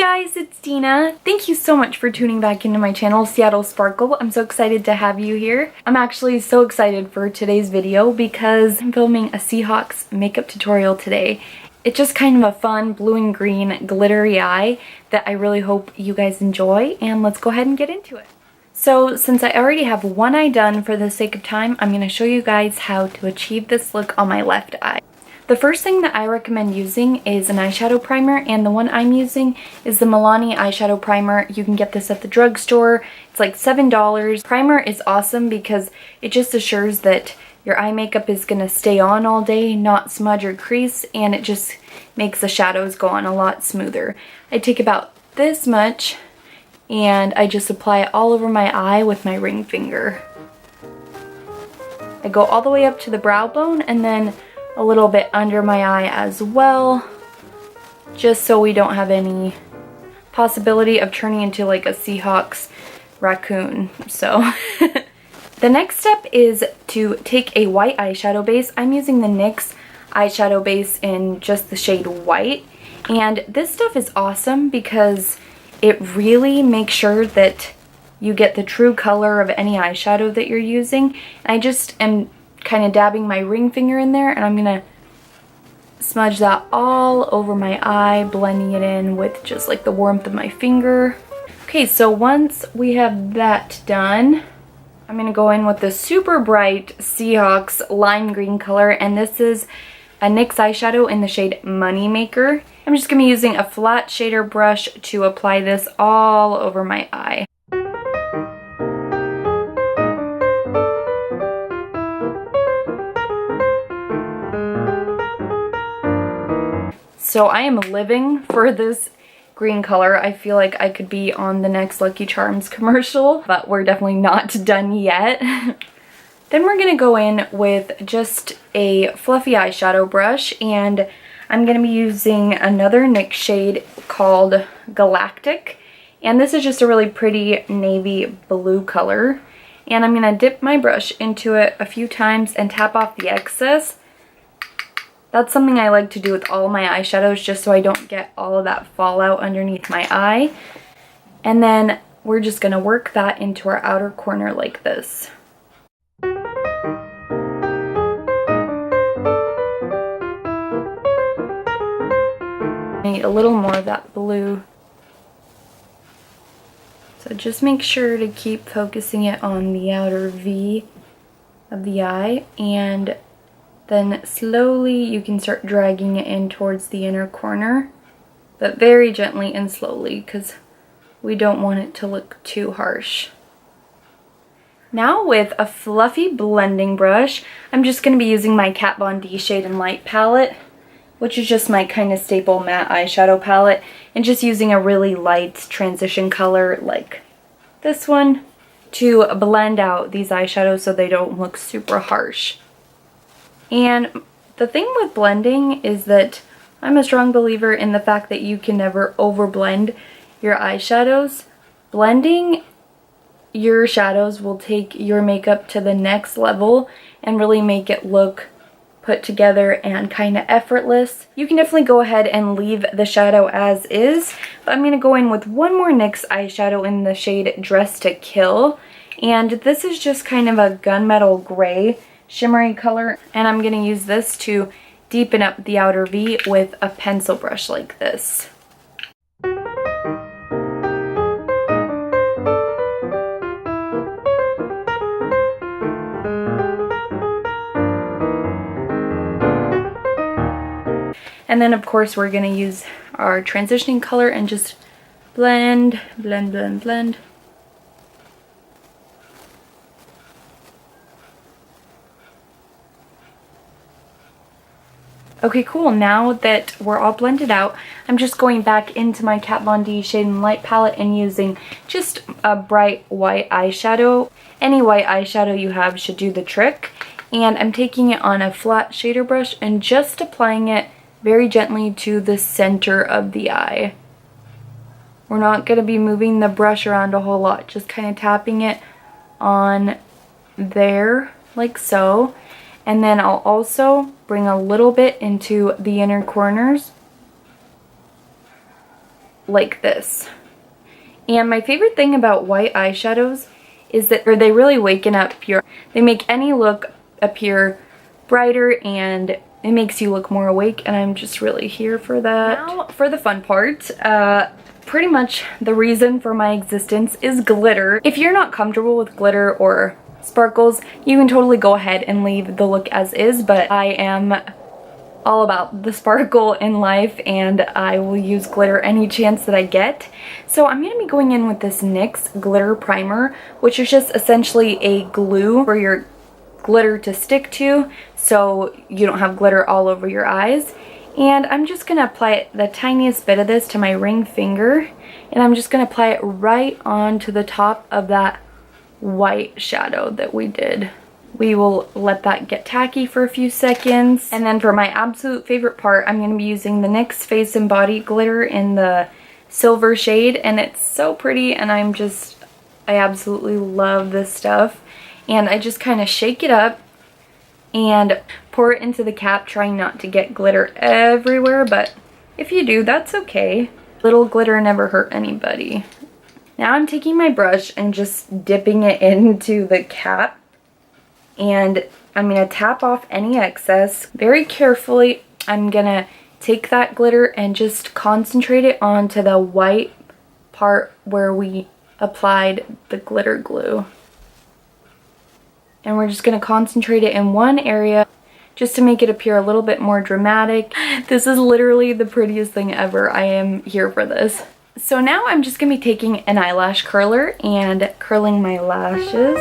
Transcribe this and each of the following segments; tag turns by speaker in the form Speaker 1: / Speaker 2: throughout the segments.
Speaker 1: guys, it's Dina. Thank you so much for tuning back into my channel, Seattle Sparkle. I'm so excited to have you here. I'm actually so excited for today's video because I'm filming a Seahawks makeup tutorial today. It's just kind of a fun blue and green glittery eye that I really hope you guys enjoy, and let's go ahead and get into it. So since I already have one eye done, for the sake of time, I'm going to show you guys how to achieve this look on my left eye. The first thing that I recommend using is an eyeshadow primer, and the one I'm using is the Milani eyeshadow primer. You can get this at the drugstore. It's like $7. Primer is awesome because it just assures that your eye makeup is going to stay on all day, not smudge or crease, and it just makes the shadows go on a lot smoother. I take about this much and I just apply it all over my eye with my ring finger. I go all the way up to the brow bone and then a little bit under my eye as well, just so we don't have any possibility of turning into like a Seahawks raccoon. So the next step is to take a white eyeshadow base. I'm using the NYX eyeshadow base in just the shade white, and this stuff is awesome because it really makes sure that you get the true color of any eyeshadow that you're using. And I just am kind of dabbing my ring finger in there, and I'm gonna smudge that all over my eye, blending it in with just like the warmth of my finger. Okay, so once we have that done, I'm gonna go in with the super bright Seahawks lime green color, and this is a NYX eyeshadow in the shade Moneymaker. I'm just gonna be using a flat shader brush to apply this all over my eye. So I am living for this green color. I feel like I could be on the next Lucky Charms commercial, but we're definitely not done yet. Then we're gonna go in with just a fluffy eyeshadow brush, and I'm gonna be using another NYX shade called Galactic. And this is just a really pretty navy blue color. And I'm gonna dip my brush into it a few times and tap off the excess. That's something I like to do with all my eyeshadows, just so I don't get all of that fallout underneath my eye. And then we're just gonna work that into our outer corner like this. I need a little more of that blue. So just make sure to keep focusing it on the outer V of the eye, and then slowly you can start dragging it in towards the inner corner, but very gently and slowly because we don't want it to look too harsh. Now with a fluffy blending brush, I'm just going to be using my Kat Von D Shade and Light palette, which is just my kind of staple matte eyeshadow palette, and just using a really light transition color like this one to blend out these eyeshadows so they don't look super harsh. And the thing with blending is that I'm a strong believer in the fact that you can never overblend your eyeshadows. Blending your shadows will take your makeup to the next level and really make it look put together and kind of effortless. You can definitely go ahead and leave the shadow as is, but I'm going to go in with one more NYX eyeshadow in the shade Dress to Kill. And this is just kind of a gunmetal gray shimmery color, and I'm going to use this to deepen up the outer V with a pencil brush like this. And then of course we're going to use our transitioning color and just blend, blend, blend, blend. Okay, cool. Now that we're all blended out, I'm just going back into my Kat Von D Shade and Light palette and using just a bright white eyeshadow. Any white eyeshadow you have should do the trick. And I'm taking it on a flat shader brush and just applying it very gently to the center of the eye. We're not going to be moving the brush around a whole lot, just kind of tapping it on there like so. And then I'll also bring a little bit into the inner corners like this. And my favorite thing about white eyeshadows is that they really waken up they make any look appear brighter, and it makes you look more awake, and I'm just really here for that. Now for the fun part. Pretty much the reason for my existence is glitter. If you're not comfortable with glitter or sparkles, you can totally go ahead and leave the look as is, but I am all about the sparkle in life, and I will use glitter any chance that I get. So I'm going to be going in with this NYX glitter primer, which is just essentially a glue for your glitter to stick to so you don't have glitter all over your eyes. And I'm just going to apply the tiniest bit of this to my ring finger, and I'm just going to apply it right onto the top of that white shadow that we did. We will let that get tacky for a few seconds. And then for my absolute favorite part, I'm going to be using the NYX Face and Body glitter in the silver shade, and it's so pretty, and I absolutely love this stuff. And I just kind of shake it up and pour it into the cap, trying not to get glitter everywhere, but if you do, that's okay. Little glitter never hurt anybody. Now I'm taking my brush and just dipping it into the cap, and I'm going to tap off any excess. Very carefully, I'm going to take that glitter and just concentrate it onto the white part where we applied the glitter glue. And we're just going to concentrate it in one area just to make it appear a little bit more dramatic. This is literally the prettiest thing ever. I am here for this. So now I'm just going to be taking an eyelash curler and curling my lashes.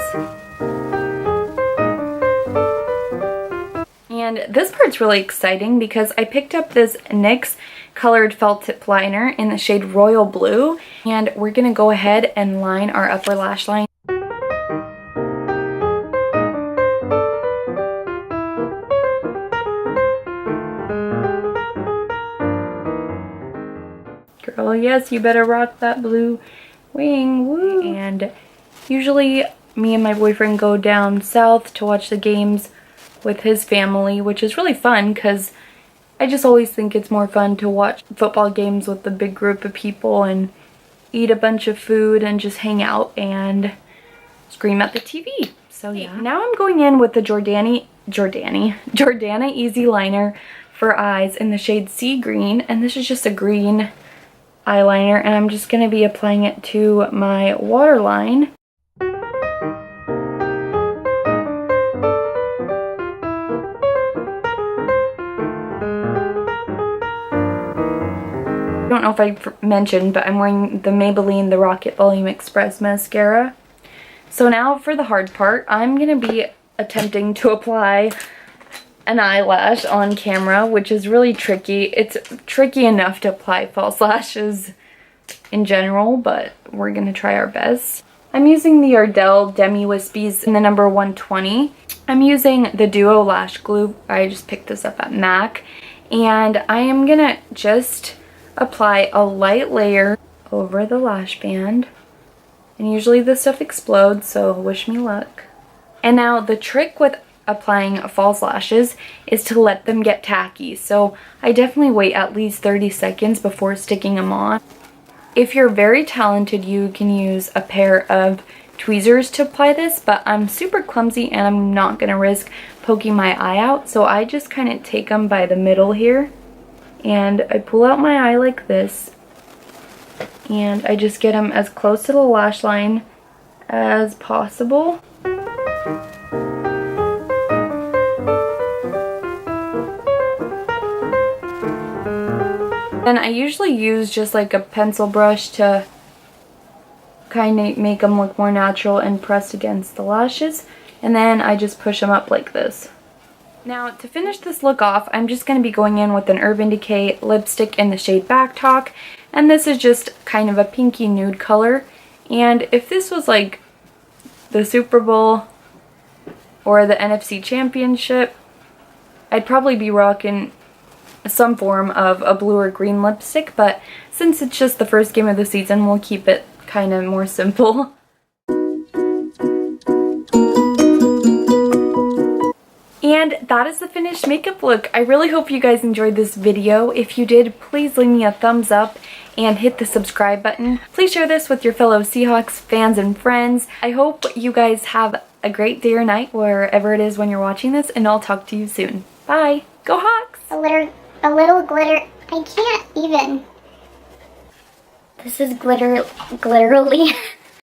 Speaker 1: And this part's really exciting because I picked up this NYX colored felt tip liner in the shade Royal Blue, and we're going to go ahead and line our upper lash line. Girl, yes, you better rock that blue wing, woo! And usually me and my boyfriend go down south to watch the games with his family, which is really fun because I just always think it's more fun to watch football games with a big group of people and eat a bunch of food and just hang out and scream at the TV. So yeah. Now I'm going in with the Jordana Easy Liner for eyes in the shade Sea Green, and this is just a green eyeliner, and I'm just going to be applying it to my waterline. I don't know if I mentioned, but I'm wearing the Maybelline The Rocket Volume Express mascara. So now for the hard part, I'm going to be attempting to apply an eyelash on camera, which is really tricky. It's tricky enough to apply false lashes in general, but we're going to try our best. I'm using the Ardell Demi Wispies in the number 120. I'm using the Duo Lash Glue. I just picked this up at MAC. And I am going to just apply a light layer over the lash band. And usually this stuff explodes, so wish me luck. And now the trick with applying false lashes is to let them get tacky. So I definitely wait at least 30 seconds before sticking them on. If you're very talented, you can use a pair of tweezers to apply this, but I'm super clumsy and I'm not going to risk poking my eye out. So I just kind of take them by the middle here and I pull out my eye like this, and I just get them as close to the lash line as possible. Then I usually use just like a pencil brush to kind of make them look more natural and press against the lashes, and then I just push them up like this. Now to finish this look off, I'm just going to be going in with an Urban Decay lipstick in the shade Back Talk, and this is just kind of a pinky nude color. And if this was like the Super Bowl or the NFC Championship, I'd probably be rocking some form of a blue or green lipstick, but since it's just the first game of the season, we'll keep it kind of more simple. And that is the finished makeup look. I really hope you guys enjoyed this video. If you did, please leave me a thumbs up and hit the subscribe button. Please share this with your fellow Seahawks fans and friends. I hope you guys have a great day or night wherever it is when you're watching this, and I'll talk to you soon. Bye. Go Hawks!
Speaker 2: A little glitter. I can't even. This is glitterly.